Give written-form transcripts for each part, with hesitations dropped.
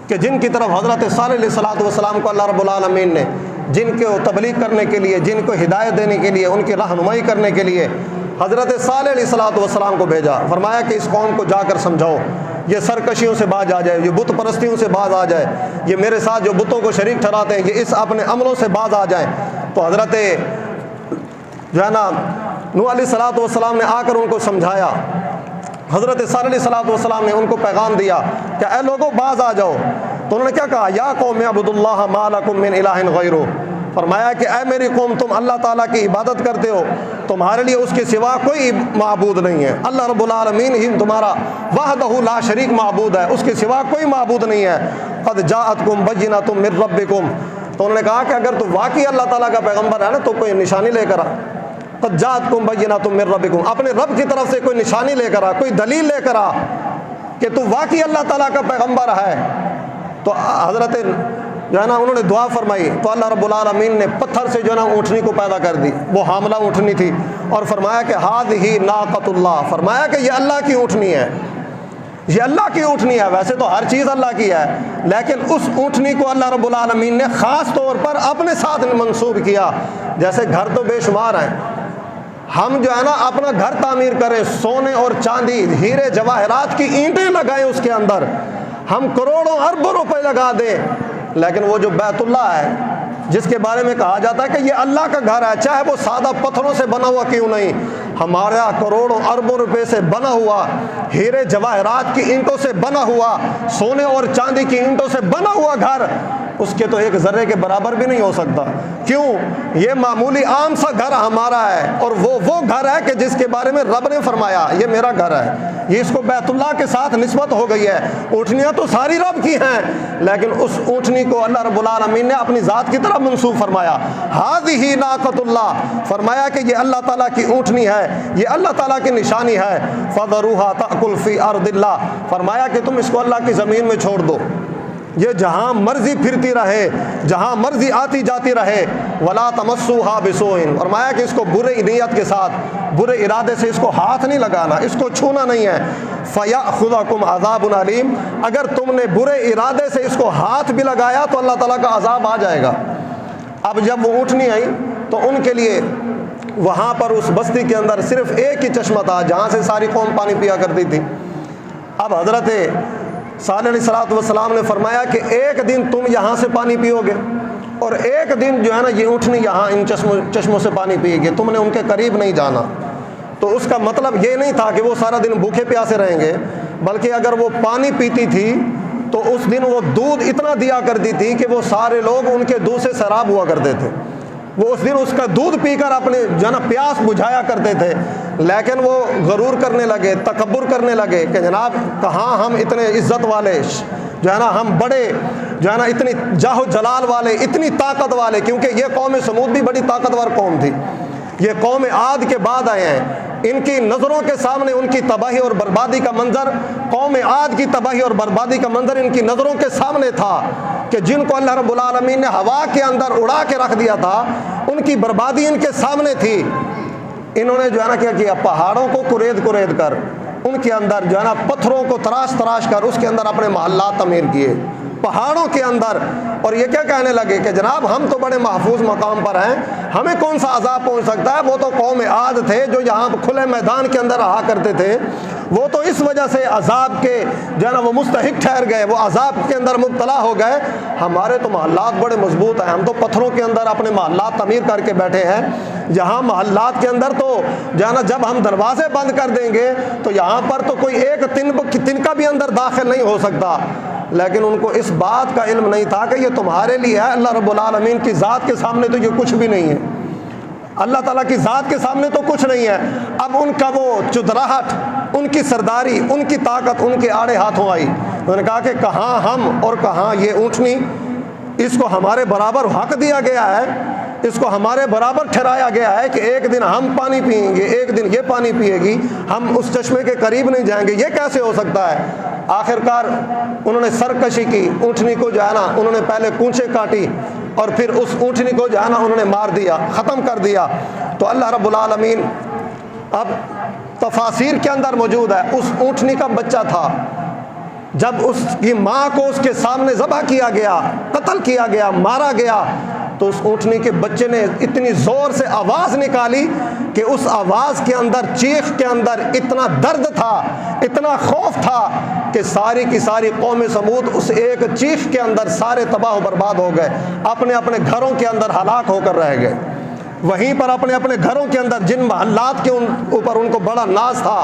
कि जिनकी तरफ हज़रत सालेह अलैहिस्सलाम को अल्लाह रब्बुल आलमीन ने जिनको तबलीग करने के लिए, जिनको हिदायत देने के लिए, उनकी रहनुमाई करने के लिए हज़रत सालेह अलैहिस्सलाम को भेजा। फरमाया कि इस कौम को जाकर समझाओ, ये सरकशियों से बाज आ जाए, ये बुत परस्तियों से बाज आ जाए, ये मेरे साथ जो बुतों को शरीक ठहराते हैं ये इस अपने अमलों से बाज आ जाए। तो हज़रत जो है ना नूह अलैहिस्सलाम ने आकर उनको समझाया। हज़रत सालेह अलैहिस्सलाम ने उनको पैगाम दिया कि ऐ लोगों बाज आ जाओ। तो उन्होंने क्या कहा, या कौम अब्दुल्लाह मा लकुम मिन इलाहिन गैरुह। फरमाया कि ऐ मेरी कौम, तुम अल्लाह ताला की इबादत करते हो, तुम्हारे लिए उसके सिवा कोई माबूद नहीं है। अल्लाह रब्बुल आलमीन ही तुम्हारा वहदहु ला शरीक माबूद है, उसके सिवा कोई माबूद नहीं है। क़द जाअतकुम बय्यिनतुम मिन रब्बिकुम। तो उन्होंने कहा कि अगर तू वाकई अल्लाह ताला का पैगम्बर है ना तो कोई निशानी लेकर आ। क़द जाअतकुम बय्यिनतुम मिन रब्बिकुम, अपने रब की तरफ से कोई निशानी लेकर आ, कोई दलील लेकर आ कि तू वाकई अल्लाह ताला का पैगम्बर है। तो हज़रत जो है ना उन्होंने दुआ फरमाई तो अल्लाह रब्बुल आलमीन ने पत्थर से जो है ना ऊँटनी को पैदा कर दी। वो हामला ऊँटनी थी और फरमाया कि हाज़िही नाक़तुल्लाह, फरमाया कि ये अल्लाह की ऊँटनी है, ये अल्लाह की ऊँटनी है। वैसे तो हर चीज़ अल्लाह की है, लेकिन उस ऊँटनी को अल्लाह रब्बुल आलमीन ने ख़ास तौर पर अपने साथ मंसूब किया। जैसे घर तो बेशुमार हैं, हम जो है ना अपना घर तामीर करें, सोने और चांदी, हीरे जवाहरात की ईंटें लगाएं उसके अंदर, हम करोड़ों अरबों रुपए लगा दें, लेकिन वो जो बैतुल्लाह है जिसके बारे में कहा जाता है कि ये अल्लाह का घर है, चाहे वो सादा पत्थरों से बना हुआ क्यों नहीं, हमारा करोड़ों अरबों रुपए से बना हुआ, हीरे जवाहरात की ईंटों से बना हुआ, सोने और चांदी की ईंटों से बना हुआ घर, उसके तो एक ज़र्रे के बराबर भी नहीं हो सकता। क्यों? ये मामूली आम सा घर हमारा है, और वो घर है कि जिसके बारे में रब ने फरमाया ये मेरा घर है। ये इसको बैतुल्लाह के साथ निस्बत हो गई है। ऊँटनियाँ तो सारी रब की हैं, लेकिन उस ऊँटनी को अल्लाह रब्बुल आलमीन ने अपनी ज़ात की तरफ मंसूब फरमाया। हाज़िही नाक़तुल्लाह, फरमाया कि ये अल्लाह ताला की ऊँटनी है, ये अल्लाह ताला की निशानी है। फ़ज़रूहा तअकुल फ़ी अर्दिल्लाह, फरमाया कि तुम इसको अल्लाह की ज़मीन में छोड़ दो, ये जहाँ मर्जी फिरती रहे, जहाँ मर्जी आती जाती रहे। वला तमस्सूहा बिसूइन, फरमाया कि इसको बुरे नीयत के साथ, बुरे इरादे से इसको हाथ नहीं लगाना, इसको छूना नहीं है। फ़यअख़ुज़कुम अज़ाबुन अलीम, अगर तुमने बुरे इरादे से इसको हाथ भी लगाया तो अल्लाह ताला का अज़ाब आ जाएगा। अब जब वो ऊँटनी आई तो उनके लिए वहाँ पर उस बस्ती के अंदर सिर्फ एक ही चश्मा था जहाँ से सारी कौम पानी पिया करती थी। अब हज़रत सालेह अलैहिस्सलाम ने फरमाया कि एक दिन तुम यहाँ से पानी पियोगे और एक दिन जो है ना ये ऊँटनी यहाँ इन चश्मों से पानी पिएगी, तुमने उनके करीब नहीं जाना। तो उसका मतलब ये नहीं था कि वो सारा दिन भूखे प्यासे रहेंगे, बल्कि अगर वो पानी पीती थी तो उस दिन वो दूध इतना दिया करती थी कि वो सारे लोग उनके दूध से सैराब हुआ करते थे। वो उस दिन उसका दूध पीकर अपने जो है ना प्यास बुझाया करते थे। लेकिन वो गरूर करने लगे, तकब्बुर करने लगे कि जनाब कहाँ हम इतने इज़्ज़त वाले, जो है ना हम बड़े जो है ना इतनी जाहो जलाल वाले, इतनी ताकत वाले, क्योंकि ये कौम समूद भी बड़ी ताकतवर कौम थी। ये कौम आद के बाद आए हैं, इनकी नज़रों के सामने उनकी तबाही और बर्बादी का मंजर, कौम आद की तबाही और बर्बादी का मंजर इनकी नज़रों के सामने था कि जिनको अल्लाह रब्बुल आलमीन ने हवा के अंदर उड़ा के रख दिया था, उनकी बर्बादी इनके सामने थी। इन्होंने जो है ना क्या किया, पहाड़ों को कुरेद कर उनके अंदर जो है ना पत्थरों को तराश कर उसके अंदर अपने महल्लात तमीर किए पहाड़ों के अंदर। और ये क्या कहने लगे कि जनाब हम तो बड़े महफूज मकाम पर हैं, हमें कौन सा अजाब पहुंच सकता है। वो तो कौम आद थे जो यहाँ खुले मैदान के अंदर रहा करते थे, वो तो इस वजह से अजाब के जो है ना वो मुस्तहिक ठहर गए, वो अजाब के अंदर मुब्तला हो गए। हमारे तो महल्लात बड़े मजबूत हैं, हम तो पत्थरों के अंदर अपने महल्लात तमीर करके बैठे हैं। यहाँ महल्लात के अंदर तो जो है ना जब हम दरवाजे बंद कर देंगे तो यहाँ पर तो कोई एक तिनका भी अंदर दाखिल नहीं हो सकता। लेकिन उनको इस बात का इल्म नहीं था कि ये तुम्हारे लिए है, अल्लाह रब्बुल आलमीन की ज़ात के सामने तो ये कुछ भी नहीं है, अल्लाह ताला की ज़ात के सामने तो कुछ नहीं है। अब उनका वो चुदराहट, उनकी सरदारी, उनकी ताकत उनके आड़े हाथों आई। उन्होंने कहा कि कहाँ हम और कहाँ ये ऊँटनी, इसको हमारे बराबर हक दिया गया है, इसको हमारे बराबर ठहराया गया है कि एक दिन हम पानी पिएंगे, एक दिन ये पानी पिएगी, हम उस चश्मे के करीब नहीं जाएंगे, ये कैसे हो सकता है। आखिरकार उन्होंने सरकशी की, ऊँटनी को जो है ना उन्होंने पहले कूंचे काटी और फिर उस ऊँटनी को जो है ना उन्होंने मार दिया, ख़त्म कर दिया। तो अल्लाह रब्बुल आलमीन अब तफासिर के अंदर मौजूद है, उस ऊँटनी का बच्चा था, जब उसकी माँ को उसके सामने ज़बह किया गया, कत्ल किया गया, मारा गया, तो उस ऊँटनी के बच्चे ने इतनी ज़ोर से आवाज़ निकाली कि उस आवाज़ के अंदर, चीख के अंदर इतना दर्द था, इतना खौफ था कि सारी की सारी कौम समूद उस एक चीख के अंदर सारे तबाह बर्बाद हो गए, अपने अपने घरों के अंदर हलाक होकर रह गए। वहीं पर अपने अपने घरों के अंदर जिन महल्लात के ऊपर उनको बड़ा नाज था,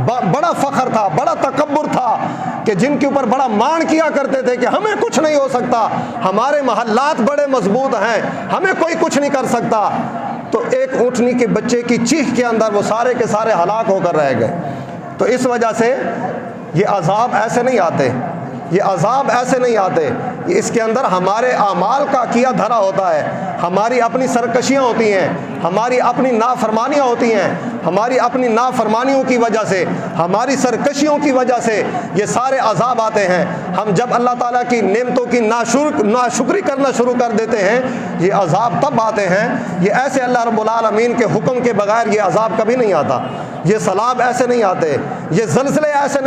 बड़ा फ़ख्र था, बड़ा तकब्बुर था, कि जिनके ऊपर बड़ा मान किया करते थे कि हमें कुछ नहीं हो सकता, हमारे महल्लात बड़े मजबूत हैं, हमें कोई कुछ नहीं कर सकता, तो एक ऊँटनी के बच्चे की चीख के अंदर वो सारे के सारे हलाक होकर रह गए। तो इस वजह से ये अज़ाब ऐसे नहीं आते, ये अज़ाब ऐसे नहीं आते, इसके अंदर हमारे आमाल का किया धरा होता है, हमारी अपनी सरकशियाँ होती हैं, हमारी अपनी नाफरमानियाँ होती हैं, हमारी अपनी नाफरमानियों की वजह से, हमारी सरकशियों की वजह से ये सारे अज़ाब आते हैं। हम जब अल्लाह ताला की नेमतों की नाशुक्री करना शुरू कर देते हैं, ये अज़ाब तब आते हैं। ये ऐसे अल्लाह रब्बुल आलमीन के हुक्म के बगैर ये अज़ाब कभी नहीं आता, ये सैलाब ऐसे नहीं आते, ये ज़लज़ले ऐसे नहीं